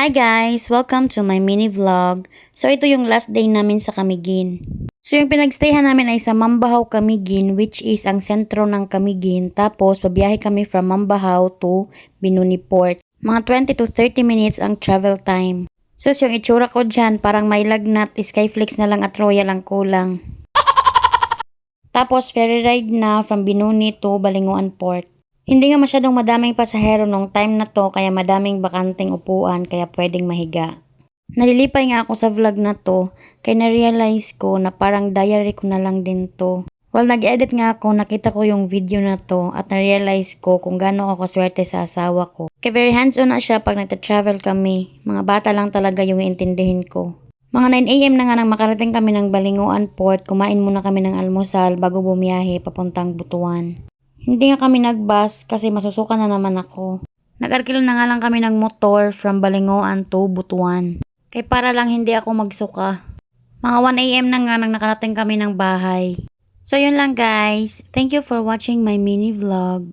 Hi guys! Welcome to my mini vlog. So ito yung last day namin sa Camiguin. So yung pinagstayhan namin ay sa Mambahaw, Camiguin, which is ang sentro ng Camiguin. Tapos pabiyahe kami from Mambahaw to Binuni Port. Mga 20 to 30 minutes ang travel time. So yung itsura ko dyan, parang may lagnat, Skyflix na lang at Royal ang kulang. Tapos ferry ride na from Binuni to Balinguan Port. Hindi nga masyadong madaming pasahero nung time na to kaya madaming bakanting upuan kaya pwedeng mahiga. Nalilipay nga ako sa vlog na to kaya na-realize ko na parang diary ko na lang din to. While nag-edit nga ako, nakita ko yung video na to at na-realize ko kung gaano ako kaswerte sa asawa ko. Kaya very hands-on na siya pag nagta-travel kami. Mga bata lang talaga yung iintindihin ko. Mga 9 AM na nga nang makarating kami ng Balinguan Port, kumain muna kami ng almusal bago bumiyahe papuntang Butuan. Hindi nga kami nag-bus kasi masusuka na naman ako. Nag-arkila na nga lang kami ng motor from Balinguan to Butuan. Kaya para lang hindi ako magsuka. Mga 1 AM na nga nang nakarating kami ng bahay. So yun lang guys. Thank you for watching my mini vlog.